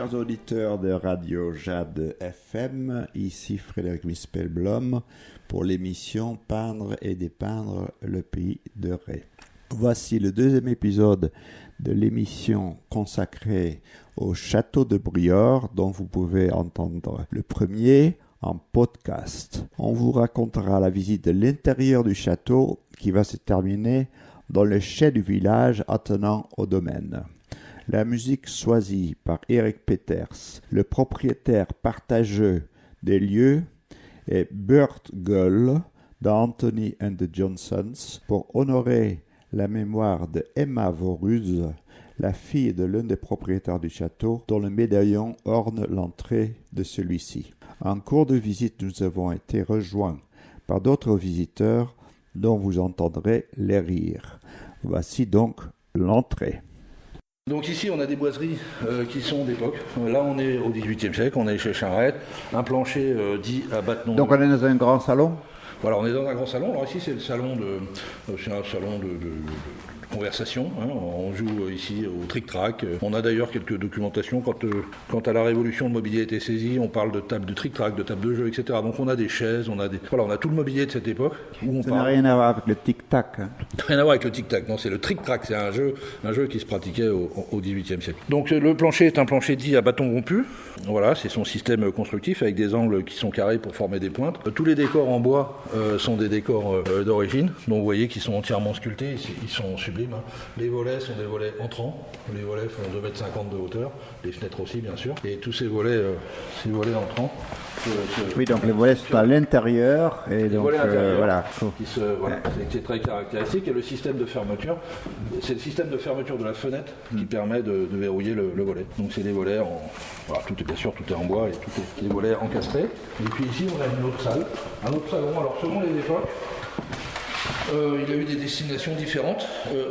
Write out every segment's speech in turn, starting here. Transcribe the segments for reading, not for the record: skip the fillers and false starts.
Chers auditeurs de Radio Jade FM, ici Frédéric Mispel-Blom pour l'émission Peindre et dépeindre le pays de Ré. Voici le deuxième épisode de l'émission consacrée au château de Briord, dont vous pouvez entendre le premier en podcast. On vous racontera la visite de l'intérieur du château qui va se terminer dans le chai du village attenant au domaine. La musique choisie par Eric Peters, le propriétaire partageux des lieux, est Burt Gull d'Anthony and the Johnsons pour honorer la mémoire de Emma Voruz, la fille de l'un des propriétaires du château, dont le médaillon orne l'entrée de celui-ci. En cours de visite, nous avons été rejoints par d'autres visiteurs dont vous entendrez les rires. Voici donc l'entrée. Donc ici on a des boiseries qui sont d'époque. Là on est au XVIIIe siècle, on est chez Charette, un plancher dit à Battenon. Donc on est dans un grand salon ? Voilà, on est dans un grand salon. Alors ici c'est un salon de conversation. Hein. On joue ici au tric-trac. On a d'ailleurs quelques documentations. Quand à la Révolution le mobilier était saisi, on parle de table de tric-trac, de table de jeu, etc. Donc on a des chaises, on a tout le mobilier de cette époque. Ça n'a rien à voir avec le tic-tac. Hein. Rien à voir avec le tic-tac. Non, c'est le tric-trac. C'est un jeu qui se pratiquait au XVIIIe siècle. Donc le plancher est un plancher dit à bâton rompu. Voilà, c'est son système constructif avec des angles qui sont carrés pour former des pointes. Tous les décors en bois sont des décors d'origine. Donc vous voyez qu'ils sont entièrement sculptés. Ils sont sublimes. Les volets sont des volets entrants. Les volets font 2,50 m de hauteur. Les fenêtres aussi, bien sûr. Et tous ces volets entrants. Oui, donc les volets sont à l'intérieur. Et donc, voilà. C'est très caractéristique. Et le système de fermeture, c'est le système de fermeture de la fenêtre qui permet de verrouiller le volet. Donc c'est des volets tout est en bois et tout est des volets encastrés. Et puis ici, on a une autre salle. Un autre salon. Alors selon les époques, il a eu des destinations différentes.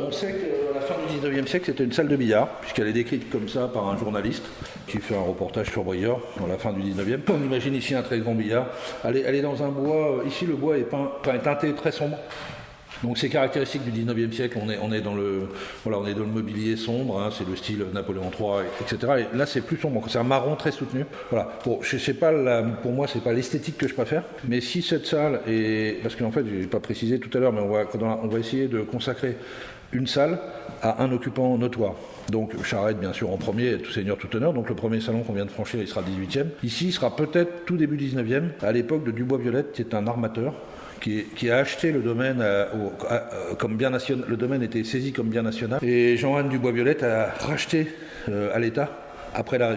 On sait qu'à la fin du 19e siècle, c'était une salle de billard, puisqu'elle est décrite comme ça par un journaliste qui fait un reportage sur Briord dans la fin du 19e. On imagine ici un très grand billard. Elle est dans un bois. Ici, le bois est teinté très sombre. Donc c'est caractéristique du 19e siècle, on est dans le mobilier sombre, hein, c'est le style Napoléon III, etc. Et là c'est plus sombre, c'est un marron très soutenu. Voilà. Bon, pour moi c'est pas l'esthétique que je préfère, mais si cette salle est, parce qu'en fait je n'ai pas précisé tout à l'heure, mais on va essayer de consacrer une salle à un occupant notoire. Donc Charette bien sûr en premier, tout seigneur tout honneur, donc le premier salon qu'on vient de franchir il sera le 18e. Ici il sera peut-être tout début 19e, à l'époque de Dubois-Violette qui est un armateur. Qui a acheté le domaine comme bien national. Le domaine était saisi comme bien national. Et Jean-Anne Dubois-Violette a racheté à l'État,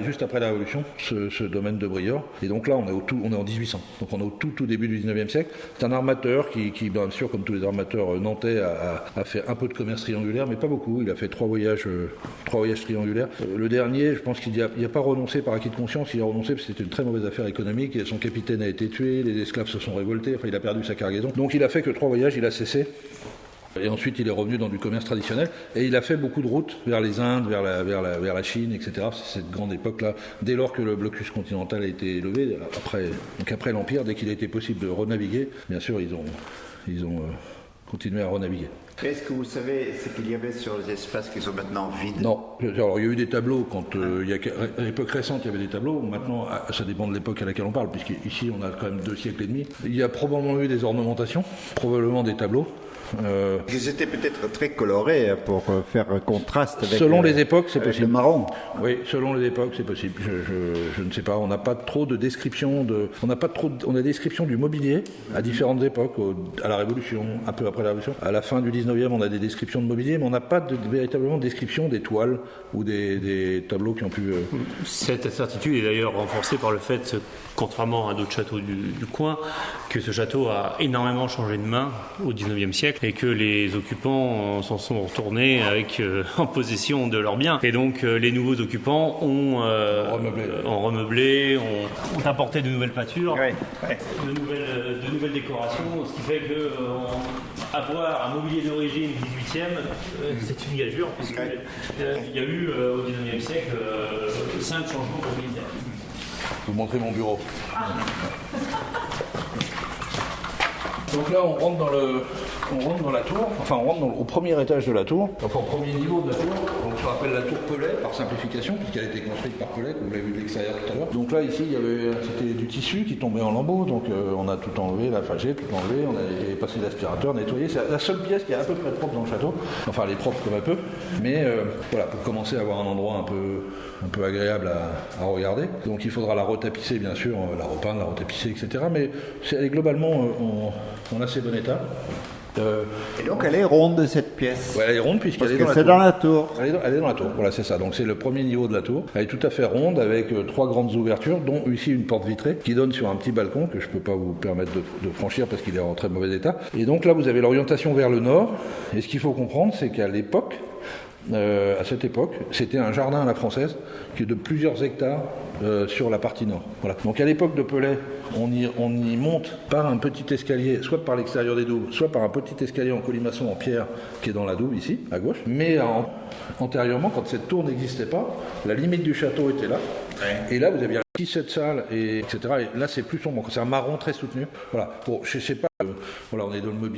juste après la Révolution, ce domaine de Briord. Et donc là, on est en 1800. Donc on est au tout début du 19e siècle. C'est un armateur qui bien sûr, comme tous les armateurs nantais, a fait un peu de commerce triangulaire, mais pas beaucoup. Il a fait trois voyages triangulaires. Le dernier, je pense qu'il n'y a pas renoncé par acquis de conscience. Il a renoncé parce que c'était une très mauvaise affaire économique. Et son capitaine a été tué, les esclaves se sont révoltés. Enfin, il a perdu sa cargaison. Donc il a fait que 3 voyages, il a cessé. Et ensuite, il est revenu dans du commerce traditionnel. Et il a fait beaucoup de routes vers les Indes, vers la Chine, etc. C'est cette grande époque-là. Dès lors que le blocus continental a été levé, après l'Empire, dès qu'il a été possible de renaviguer, bien sûr, ils ont continué à renaviguer. Est-ce que vous savez ce qu'il y avait sur les espaces qui sont maintenant vides ? Non. Alors, il y a eu des tableaux à l'époque récente, il y avait des tableaux. Maintenant, ça dépend de l'époque à laquelle on parle, puisqu'ici, on a quand même 2 siècles et demi. Il y a probablement eu des ornementations, probablement des tableaux. Ils étaient peut-être très colorés pour faire contraste avec selon les époques, c'est possible. Le marron. Oui, selon les époques, c'est possible. Je ne sais pas. On n'a pas trop de description on a des descriptions du mobilier à différentes époques, à la Révolution, un peu après la Révolution. À la fin du 19e, on a des descriptions de mobilier, mais on n'a pas véritablement de description des toiles ou des tableaux qui ont pu. Cette incertitude est d'ailleurs renforcée par le fait, contrairement à d'autres châteaux du coin, que ce château a énormément changé de main au 19e siècle et que les occupants s'en sont retournés en possession de leurs biens. Et donc les nouveaux occupants ont remeublé, ont apporté de nouvelles peintures, de nouvelles décorations, ce qui fait que avoir un mobilier d'origine 18e, c'est une gageure, puisqu'il y a eu au 19e siècle 5 changements mobiliers. Je vais vous montrer mon bureau. Donc là, on rentre dans la tour, enfin on rentre au premier étage de la tour, enfin au premier niveau de la tour. Donc qu'on appelle la tour Pellet, par simplification, puisqu'elle a été construite par Pellet, comme vous l'avez vu de l'extérieur tout à l'heure. Donc là, ici, c'était du tissu qui tombait en lambeaux, donc on a tout enlevé, j'ai tout enlevé, on a passé l'aspirateur, nettoyé. C'est la seule pièce qui est à peu près propre dans le château. Enfin, elle est propre comme un peu, mais voilà, pour commencer à avoir un endroit un peu agréable à regarder. Donc il faudra la retapisser, bien sûr, la repeindre, la retapisser, etc. Mais elle est globalement en assez bon état. Et donc elle est ronde cette pièce. Ouais, elle est ronde puisqu'elle est dans la tour. Elle est dans la tour, voilà, c'est ça. Donc c'est le premier niveau de la tour. Elle est tout à fait ronde avec 3 grandes ouvertures, dont ici une porte vitrée qui donne sur un petit balcon que je ne peux pas vous permettre de franchir parce qu'il est en très mauvais état. Et donc là, vous avez l'orientation vers le nord. Et ce qu'il faut comprendre, c'est qu'à l'époque, à cette époque, c'était un jardin à la française qui est de plusieurs hectares sur la partie nord. Voilà. Donc à l'époque de Pellet, on y monte par un petit escalier, soit par l'extérieur des douves, soit par un petit escalier en colimaçon en pierre qui est dans la douve ici, à gauche. Mais antérieurement, quand cette tour n'existait pas, la limite du château était là. Et là, vous aviez ici cette salle, etc. Et là, c'est plus sombre. C'est un marron très soutenu. Voilà. Bon, je sais pas. Voilà, on est dans le mobilier.